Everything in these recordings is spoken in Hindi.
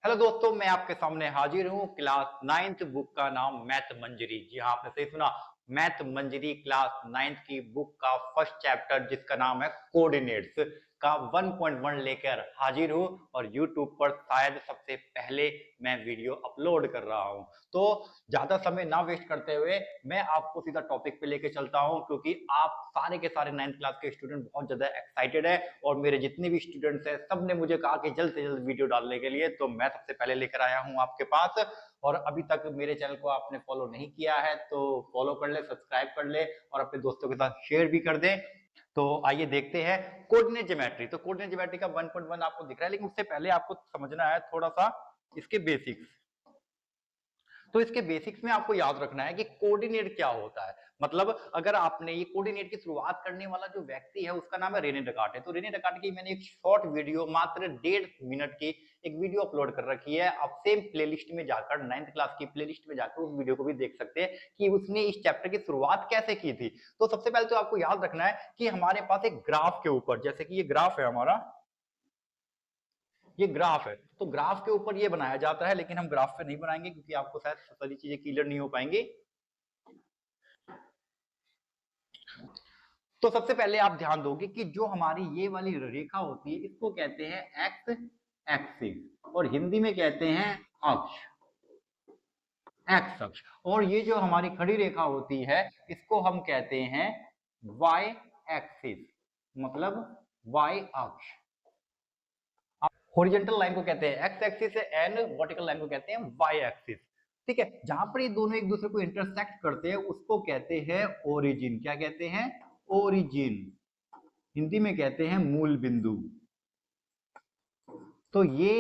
हेलो दोस्तों, मैं आपके सामने हाजिर हूँ। क्लास 9th बुक का नाम मैथ मंजरी। जी हाँ, आपने सही सुना। मैथ मंजरी क्लास 9th की बुक का फर्स्ट चैप्टर जिसका नाम है कोऑर्डिनेट्स का 1.1 लेकर हाजिर हूँ और यूट्यूब पर शायद सबसे पहले मैं वीडियो अपलोड कर रहा हूँ। तो ज्यादा समय ना वेस्ट करते हुए मैं आपको सीधा टॉपिक पे लेके चलता हूँ, क्योंकि आप सारे के सारे 9th क्लास के स्टूडेंट बहुत ज्यादा एक्साइटेड है और मेरे जितने भी स्टूडेंट्स हैं सब ने मुझे कहा कि जल्द से जल्द वीडियो डालने के लिए, तो मैं सबसे पहले लेकर आया हूँ आपके पास। और अभी तक मेरे चैनल को आपने फॉलो नहीं किया है तो फॉलो कर ले, सब्सक्राइब कर ले और अपने दोस्तों के साथ शेयर भी कर दे। तो आइए देखते हैं कोऑर्डिनेट ज्योमेट्री। तो कोऑर्डिनेट ज्योमेट्री का 1.1 आपको दिख रहा है, लेकिन उससे पहले आपको समझना है थोड़ा सा इसके बेसिक्स। तो इसके बेसिक्स में आपको याद रखना है कि कोऑर्डिनेट क्या होता है। मतलब अगर आपने ये कोऑर्डिनेट की शुरुआत करने वाला जो व्यक्ति है उसका नाम है रेने डेकार्ट। तो रेने डेकार्ट की मैंने एक शॉर्ट वीडियो मात्र 1.5 मिनट की एक वीडियो अपलोड कर रखी है। आप सेम प्लेलिस्ट में जाकर 9th क्लास की प्लेलिस्ट में जाकर उस वीडियो को भी देख सकते हैं कि उसने इस चैप्टर की शुरुआत कैसे की थी। तो सबसे पहले तो आपको याद रखना है कि हमारे पास एक ग्राफ के ऊपर, जैसे कि ये ग्राफ है हमारा, ये ग्राफ है, तो ग्राफ के ऊपर ये बनाया जाता है, लेकिन हम ग्राफ पे नहीं बनाएंगे क्योंकि आपको शायद सारी चीजें क्लियर नहीं हो पाएंगी। तो सबसे पहले आप ध्यान दोगे कि जो हमारी ये वाली रेखा होती है इसको कहते हैं एक्स एक्सिस और हिंदी में कहते हैं अक्ष, एक्स अक्ष। और ये जो हमारी खड़ी रेखा होती है इसको हम कहते हैं वाई एक्सिस, मतलब वाई अक्ष। हॉरिजॉन्टल लाइन को कहते हैं x axis and vertical line को कहते हैं वाई एक्सिस। ठीक है, जहां पर ये दोनों एक दूसरे को इंटरसेक्ट करते हैं उसको कहते हैं ओरिजिन। क्या कहते हैं? ओरिजिन। हिंदी में कहते हैं मूल बिंदु। तो ये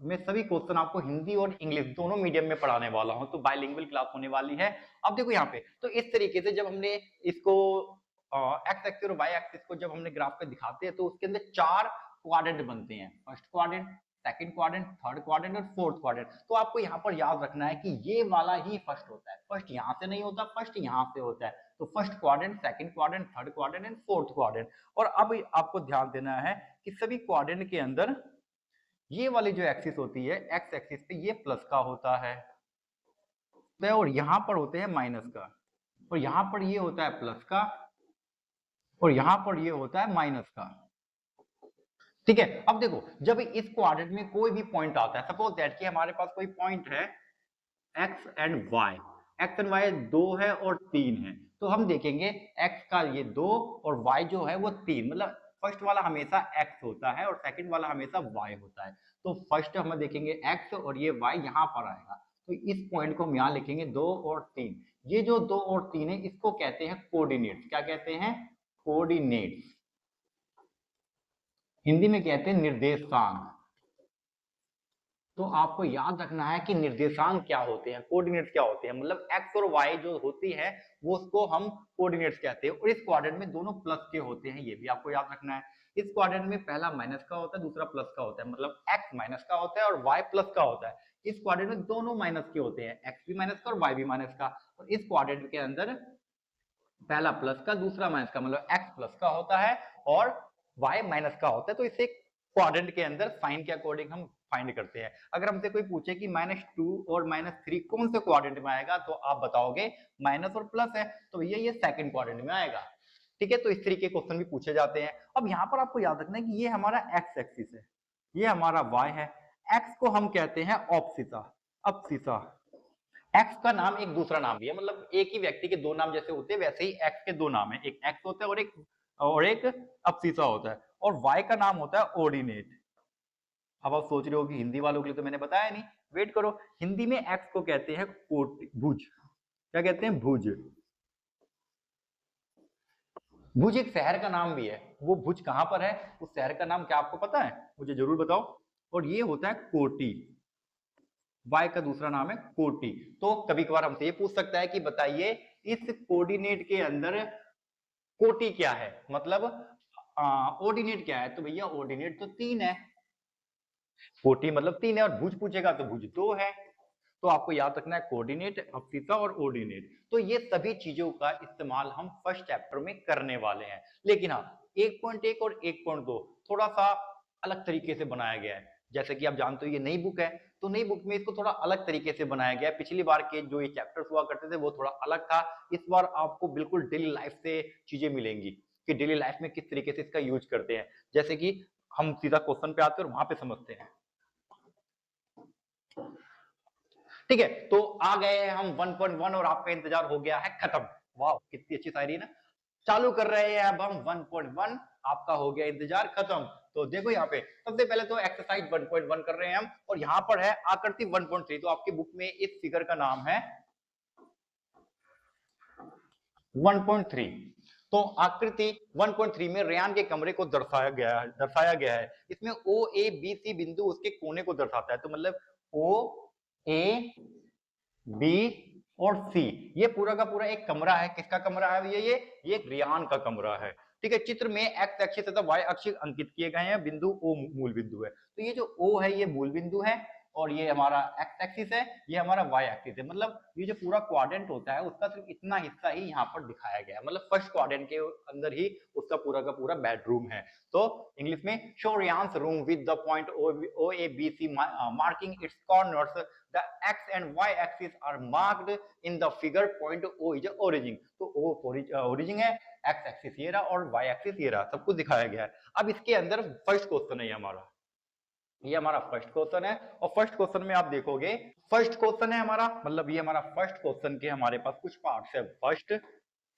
मैं सभी क्वेश्चन आपको हिंदी और इंग्लिश दोनों मीडियम में पढ़ाने वाला हूं, तो बाइलिंगुअल क्लास होने वाली है। अब देखो यहाँ पे, तो इस तरीके से जब हमने इसको एक्स एक्सिस और वाई एक्सिस को जब हमने ग्राफ पे दिखाते हैं तो उसके अंदर 4 क्वाड्रेंट बनते हैं। First quadrant, second quadrant, third quadrant और फोर्थ क्वाड्रेंट। तो आपको यहाँ पर याद रखना है कि ये वाला ही फर्स्ट होता है। फर्स्ट यहाँ से नहीं होता, फर्स्ट यहाँ से होता है। तो first quadrant, second quadrant, third quadrant and fourth quadrant. और अब आपको ध्यान देना है कि सभी क्वाड्रेंट के अंदर ये वाली जो एक्सिस होती है एक्स एक्सिस पे ये प्लस का होता है और यहां पर होते हैं माइनस का, और यहां पर ये होता है प्लस का और यहां पर ये होता है माइनस का। ठीक है, अब देखो जब इस क्वाड्रेंट में कोई भी पॉइंट आता है, सपोज दैट कि हमारे पास कोई पॉइंट है X and Y, X and Y 2 है और 3 है, तो हम देखेंगे एक्स का ये 2 और वाई जो है वो 3, मतलब फर्स्ट वाला हमेशा एक्स होता है और सेकंड वाला हमेशा वाई होता है। तो फर्स्ट हम देखेंगे एक्स और ये वाई यहाँ पर आएगा, तो इस पॉइंट को हम यहाँ लिखेंगे 2 और 3। ये जो 2 और 3 है इसको कहते हैं कोऑर्डिनेट्स। क्या कहते हैं? कोऑर्डिनेट्स। हिंदी में कहते हैं निर्देशांक। तो आपको याद रखना है कि निर्देशांक क्या होते हैं, कोऑर्डिनेट्स क्या होते हैं। मतलब एक्स और वाई जो होती है वो उसको हम कोऑर्डिनेट्स कहते हैं। और इस क्वाड्रेंट में दोनों प्लस के होते हैं, ये भी आपको याद रखना है। इस क्वाड्रेंट में पहला माइनस का होता है, दूसरा प्लस का होता है, मतलब एक्स माइनस का होता है और वाई प्लस का होता है। इस क्वाड्रेंट में दोनों माइनस के होते हैं, एक्स भी माइनस का और वाई भी माइनस का। और इस क्वाड्रेंट के अंदर पहला प्लस का, दूसरा माइनस का, मतलब एक्स प्लस का होता है और वाई माइनस का होता है। तो इसे क्वाड्रेंट के अंदर साइन के अकॉर्डिंग हम फाइंड करते हैं। अगर हमसे कोई पूछे कि -2 और -3 कौन से क्वाड्रेंट में आएगा, तो आप बताओगे माइनस और प्लस है, तो भैया ये सेकंड क्वाड्रेंट में आएगा। ठीक है, तो इस तरीके के क्वेश्चन भी पूछे जाते हैं। अब यहाँ पर आपको याद रखना है कि ये हमारा एक्स एक्सिस है, ये हमारा वाई है। एक्स को हम कहते हैं ऑप्सिसा, अप्सिसा। एक्स का नाम एक दूसरा नाम भी है, मतलब एक ही व्यक्ति के दो नाम जैसे होते हैं वैसे ही एक्स के दो नाम है, एक एक्स होता है और एक अप्सिसा होता है। और वाई का नाम होता है ऑर्डिनेट। अब आप सोच रहे हो कि हिंदी वालों के लिए तो मैंने बताया नहीं, वेट करो। हिंदी में एक्स को कहते हैं भुज। क्या कहते हैं? भुज। भुज एक शहर का नाम भी है। वो भुज कहां पर है, उस शहर का नाम क्या आपको पता है? मुझे जरूर बताओ। और ये होता है कोटी। वाई का दूसरा नाम है कोटी। तो कभी कभार हमसे ये पूछ सकता है कि बताइए इस कोऑर्डिनेट के अंदर कोटि क्या है, मतलब ऑर्डिनेट क्या है। तो भैया ऑर्डिनेट तो 3 है, कोटि मतलब 3 है, और भुज पूछेगा तो भुज 2 है। तो आपको याद रखना है कोऑर्डिनेट, अप्सिसा और ऑर्डिनेट। तो ये सभी चीजों का इस्तेमाल हम फर्स्ट चैप्टर में करने वाले हैं। लेकिन हाँ, 1.1 और 1.2 थोड़ा सा अलग तरीके से बनाया गया है। जैसे कि आप जानते हो ये नई बुक है, तो नई बुक में इसको थोड़ा अलग तरीके से बनाया गया है। पिछली बार के जो ये चैप्टर्स हुआ करते थे वो थोड़ा अलग था, इस बार आपको बिल्कुल डेली लाइफ से चीजें मिलेंगी कि डेली लाइफ में किस तरीके से इसका यूज करते हैं। जैसे कि हम सीधा क्वेश्चन पे आते हैं और वहां पे समझते हैं। ठीक है, तो आ गए हैं हम 1.1 और आपका इंतजार हो गया है खत्म। वाह कितनी अच्छी शायरी है ना। चालू कर रहे हैं अब हम 1.1, आपका हो गया इंतजार खत्म। तो देखो यहाँ पे सबसे पहले तो एक्सरसाइज 1.1 कर रहे हैं हम, और यहाँ पर है आकृति 1.3। तो आपकी बुक में इस फिगर का नाम है 1.3। तो आकृति 1.3 में रेयान के कमरे को दर्शाया गया है। इसमें ओ ए बी सी बिंदु उसके कोने को दर्शाता है। तो मतलब ओ ए बी और सी, ये पूरा का पूरा एक कमरा है। किसका कमरा है भैया? ये एक रेयान का कमरा है। ठीक है, चित्र में एक्स अक्ष तथा वाई अक्ष अंकित किए गए हैं। बिंदु ओ मूल बिंदु है। तो ये जो ओ है ये मूल बिंदु है, और ये हमारा एक्स एक्सिस है, ये हमारा वाई एक्सिस है। मतलब ये जो पूरा क्वाड्रेंट होता है उसका सिर्फ इतना हिस्सा ही यहाँ पर दिखाया गया है। मतलब फर्स्ट क्वाड्रेंट के अंदर ही उसका पूरा का पूरा बेडरूम है। तो इंग्लिश में show Ryan's room with the point O A B C marking its corners, the x and y axis are marked in the figure. point O is origin। तो O origin है, x axis ये रहा और y axis ये रहा, सब कुछ दिखाया गया है। अब इसके अंदर फर्स्ट क्वेश्चन है ये हमारा फर्स्ट क्वेश्चन है। और फर्स्ट क्वेश्चन में आप देखोगे, फर्स्ट क्वेश्चन है हमारा, मतलब ये हमारा फर्स्ट क्वेश्चन के हमारे पास कुछ पार्ट्स है, फर्स्ट,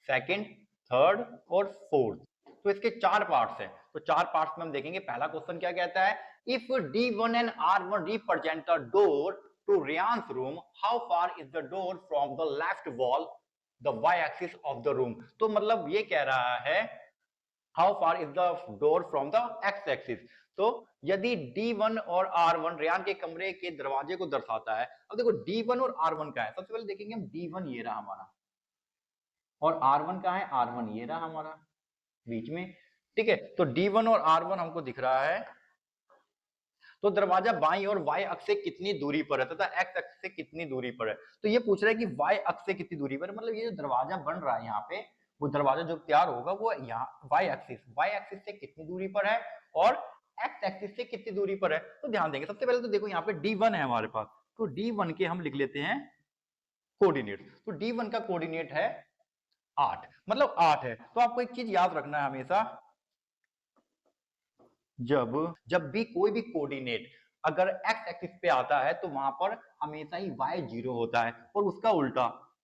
सेकंड, थर्ड और फोर्थ। तो इसके 4 पार्ट्स हैं। तो 4 पार्ट्स में हम देखेंगे पहला क्वेश्चन क्या कहता है, if D1 and R1 represent the door to Ryan's room, how far is the door from the left wall, the y-axis of the room। तो मतलब ये कह रहा है how far is the door from the x-axis। तो यदि D1 और R1 रेयान के कमरे के दरवाजे को दर्शाता है। अब देखो D1 और R1 का है, सबसे पहले देखेंगे हम D1 ये रहा हमारा, और R1 का है, R1 ये रहा हमारा बीच में। ठीक है, तो D1 और R1 हमको दिख रहा है। तो दरवाजा बाईं और y अक्ष से कितनी दूरी पर है तथा x अक्ष से कितनी दूरी पर है। तो ये पूछ रहा है कि y अक्ष से कितनी दूरी पर है, मतलब ये जो दरवाजा बन रहा है यहाँ पे, वो दरवाजा जो तैयार होगा वो यहाँ y एक्सिस से कितनी दूरी पर है और x एक्सिस से कितनी दूरी पर है। तो ध्यान देंगे, सबसे पहले तो देखो यहाँ पे D1 है हमारे पास, तो D1 के हम लिख लेते हैं कोऑर्डिनेट। तो D1 का कोऑर्डिनेट है 8, मतलब 8 है। तो आपको एक चीज याद रखना है हमेशा, जब भी कोई भी कोऑर्डिनेट अगर x एक्सिस पे आता है तो वहां पर हमेशा ही y 0 होता है, और उसका उल्टा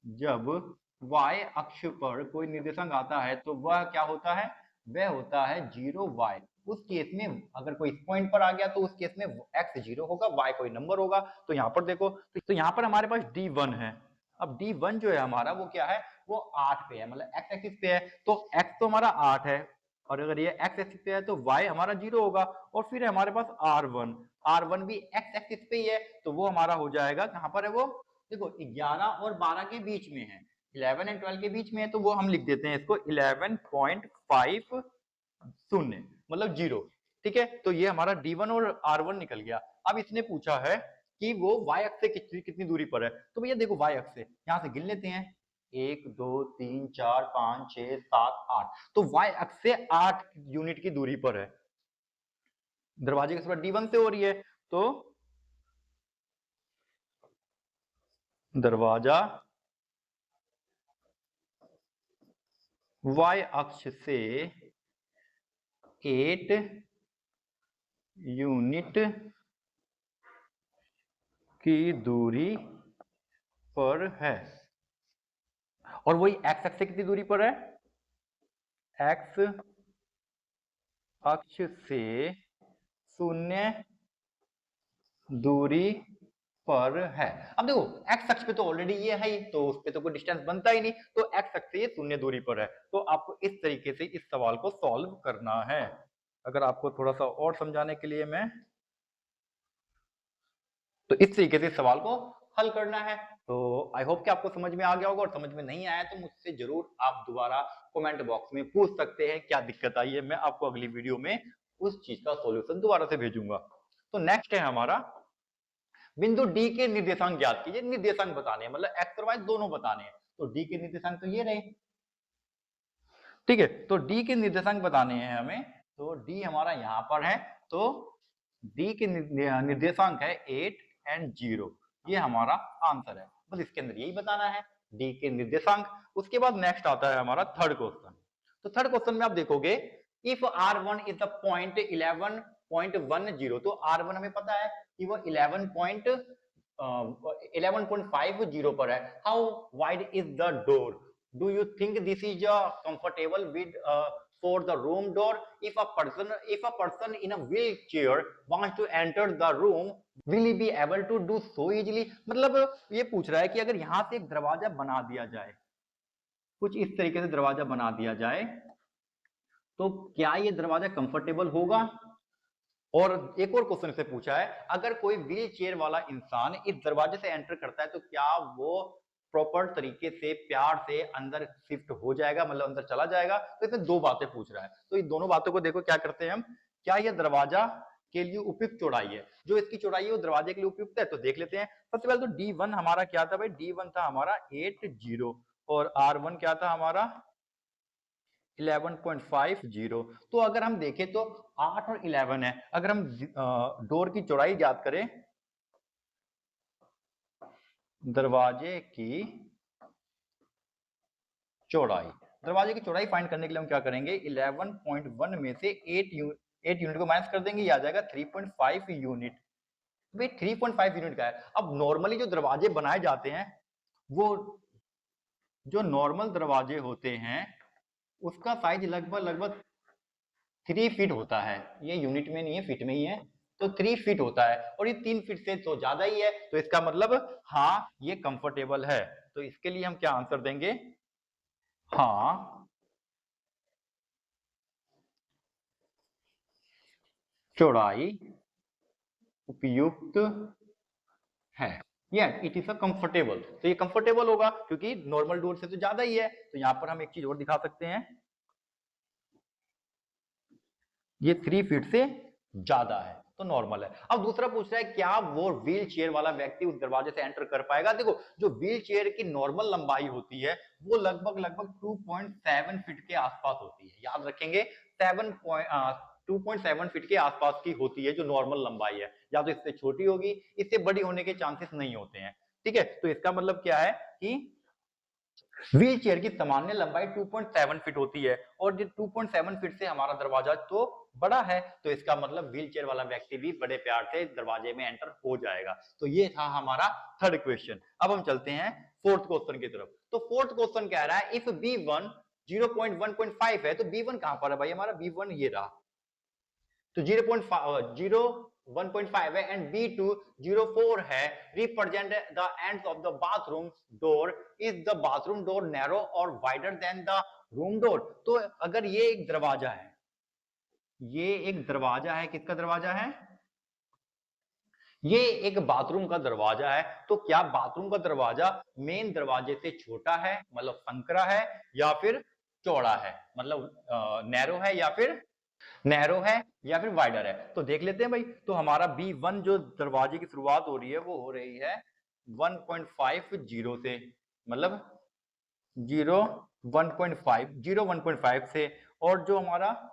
जब y अक्ष पर कोई निर्देशांक आता है तो वह क्या होता है, वह होता है 0y। उस केस में अगर कोई इस पॉइंट पर आ गया तो उस केस में x 0 होगा, y कोई नंबर होगा। तो यहाँ पर देखो, तो यहाँ पर हमारे पास D1 है। अब D1 जो है हमारा वो क्या है, वो 8 पे है, मतलब x एक्सिस पे है। तो x तो हमारा 8 है, और अगर ये x एक्सिस पे है तो y हमारा 0 होगा। और फिर हमारे पास R1 भी x एक्सिस पे ही है, तो वो हमारा हो जाएगा, कहां पर है वो, देखो 11 और 12 के बीच में है, 11 एंड 12 के बीच में है। तो वो हम लिख देते हैं इसको 11.50, मतलब 0। ठीक है, तो ये हमारा D1 और R1 निकल गया। अब इसने पूछा है कि वो y अक्ष से कितनी दूरी पर है। तो भैया देखो y अक्ष से यहां से गिन लेते हैं, 1 2 3 4 5 6 7 8। तो y अक्ष से 8 यूनिट की दूरी पर है, दरवाजे की शुरुआत D1 से हो रही है। तो दरवाजा y अक्ष से 8 यूनिट की दूरी पर है, और वही x अक्ष से कितनी दूरी पर है, x अक्ष से 0 दूरी पर है। अब देखो x अक्ष पे तो ऑलरेडी ये है ही, तो उस पे तो कोई डिस्टेंस बनता ही नहीं, तो x अक्ष से ये 0 दूरी पर है। तो आपको इस तरीके से इस सवाल को सॉल्व करना है। अगर आपको थोड़ा सा और समझाने के लिए मैं, तो इस तरीके से इस सवाल को हल करना है। तो आई होप कि आपको समझ में आ गया होगा, और समझ में नहीं आया तो मुझसे जरूर आप दोबारा कमेंट बॉक्स में पूछ सकते हैं क्या दिक्कत आई है, मैं आपको अगली वीडियो में उस चीज का सॉल्यूशन दोबारा से भेजूंगा। तो नेक्स्ट है हमारा बिंदु डी के निर्देशांक ज्ञात कीजिए। निर्देशांक बताने हैं, मतलब एक्स और वाई दोनों बताने हैं। तो डी के निर्देशांक तो ये रहे, ठीक है। तो डी के निर्देशांक बताने हैं हमें, तो डी हमारा यहां पर है। तो डी के निर्देशांक है 8 एंड 0, ये हमारा आंसर है। बस इसके अंदर यही बताना है, डी के निर्देशांक। उसके बाद नेक्स्ट आता है हमारा थर्ड क्वेश्चन। तो थर्ड क्वेश्चन में आप देखोगे, if r1 is the point 11.10, तो r1 हमें पता है कि वो 11.50 पर है। How wide is the door? Do you think this is comfortable with for the room door? If a person in a wheelchair wants to enter the room, will he be able to do so easily? मतलब ये पूछ रहा है कि अगर यहां से एक दरवाजा बना दिया जाए, कुछ इस तरीके से दरवाजा बना दिया जाए, तो क्या ये दरवाजा कंफर्टेबल होगा? और एक और क्वेश्चन से पूछा है, अगर कोई व्हील चेयर वाला इंसान इस दरवाजे से एंटर करता है तो क्या वो प्रॉपर तरीके से प्यार से अंदर शिफ्ट हो जाएगा, मतलब अंदर चला जाएगा? तो इसमें दो बातें पूछ रहा है, तो इन दोनों बातों को देखो क्या करते हैं हम। क्या यह दरवाजा के लिए उपयुक्त चौड़ाई है? जो इसकी चौड़ाई है वो दरवाजे के लिए उपयुक्त है, तो देख लेते हैं। सबसे पहले तो D1 हमारा क्या था भाई? D1 था हमारा 80 और R1 क्या था हमारा 11.50। तो अगर हम देखें तो 8 और 11 है। अगर हम डोर की चौड़ाई याद करें, दरवाजे की चौड़ाई, दरवाजे की चौड़ाई फाइंड करने के लिए हम क्या करेंगे, 11.1 में से 8 यूनिट को माइनस कर देंगे, ये आ जाएगा 3.5 यूनिट। भाई 3.5 यूनिट का है। अब नॉर्मली जो दरवाजे बनाए जाते हैं, वो जो नॉर्मल दरवाजे होते हैं उसका साइज लगभग 3 फीट होता है। ये यूनिट में नहीं है, फीट में ही है, तो 3 फीट होता है। और ये 3 फीट से तो ज्यादा ही है, तो इसका मतलब हाँ ये कंफर्टेबल है। तो इसके लिए हम क्या आंसर देंगे? हाँ चौड़ाई उपयुक्त है, ये इट इज अ कंफर्टेबल। तो ये कंफर्टेबल होगा क्योंकि नॉर्मल डोर से तो ज्यादा ही है। तो यहां पर हम एक चीज और दिखा सकते हैं, ये 3 फीट से ज्यादा है तो नॉर्मल है। अब दूसरा पूछ रहा है, क्या वो व्हील चेयर वाला व्यक्ति उस दरवाजे से एंटर कर पाएगा? देखो, जो व्हील चेयर की नॉर्मल लंबाई होती है वो लगभग 2.7 फीट के आसपास होती है। याद रखेंगे, 2.7 फीट के आसपास की होती है जो नॉर्मल लंबाई है। या तो इससे छोटी होगी, इससे बड़ी होने के चांसेस नहीं होते हैं। ठीक है, तो इसका मतलब क्या है कि व्हील चेयर की सामान्य लंबाई 2.7 फीट होती है, और जो 2.7 फीट से हमारा दरवाजा तो बड़ा है, तो इसका मतलब व्हील चेयर वाला व्यक्ति भी बड़े प्यार से दरवाजे में एंटर हो जाएगा। तो ये था हमारा थर्ड क्वेश्चन। अब हम चलते हैं फोर्थ क्वेश्चन की तरफ। तो फोर्थ क्वेश्चन कह रहा है, इफ B1 0.1.5 है, तो B1 कहां पर है भाई? हमारा B1 ये रहा, तो 1.5 है, एंड B2 0.4 है। Represent the ends of the bathroom door, is the bathroom door narrow और wider than the room door? तो अगर ये एक दरवाजा है, ये एक दरवाजा है, किसका दरवाजा है? ये एक बाथरूम का दरवाजा है। तो क्या बाथरूम का दरवाजा मेन दरवाजे से छोटा है, मतलब संकरा है, या फिर चौड़ा है, मतलब नैरो है, या फिर वाइडर है? तो देख लेते हैं भाई। तो हमारा B1 जो दरवाजे की शुरुआत हो रही है वो हो रही है 1.50 से, मतलब 1.5 से। और जो हमारा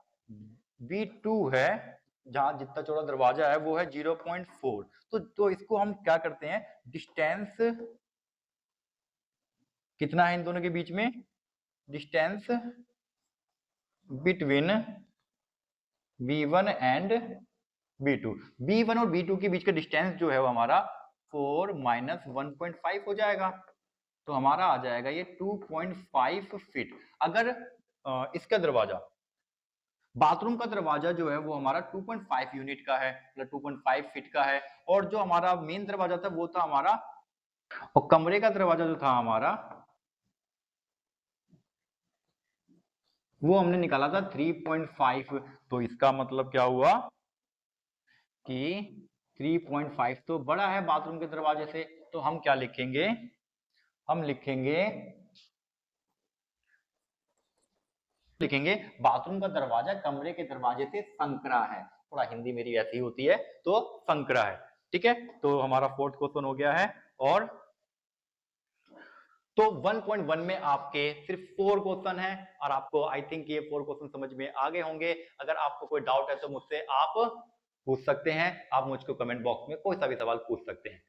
B2 है, जहां जितना चौड़ा दरवाजा है वो है 0.4। तो इसको हम क्या करते हैं, डिस्टेंस कितना है इन दोनों के बीच में? Distance between B1 and B2, B1 और B2 के बीच का डिस्टेंस जो है वो हमारा 4 माइनस 1.5 हो जाएगा। तो हमारा आ जाएगा ये 2.5 फीट। अगर इसका दरवाजा, बाथरूम का दरवाजा जो है वो हमारा 2.5 यूनिट का है, मतलब 2.5 फीट का है। और जो हमारा मेन दरवाजा था वो था हमारा, और कमरे का दरवाजा जो था हमारा वो हमने निकाला था 3.5। तो इसका मतलब क्या हुआ कि 3.5 तो बड़ा है बाथरूम के दरवाजे से। तो हम क्या लिखेंगे, हम लिखेंगे बाथरूम का दरवाजा कमरे के दरवाजे से संकरा है। थोड़ा हिंदी मेरी ऐसी होती है, तो संकरा है। ठीक है, तो हमारा फोर्थ क्वेश्चन हो गया है। और तो 1.1 में आपके सिर्फ 4 क्वेश्चन हैं, और आपको आई थिंक ये 4 क्वेश्चन समझ में आ गए होंगे। अगर आपको कोई डाउट है तो मुझसे आप पूछ सकते हैं। आप मुझको कमेंट बॉक्स में कोई सा भी सवाल पूछ सकते हैं।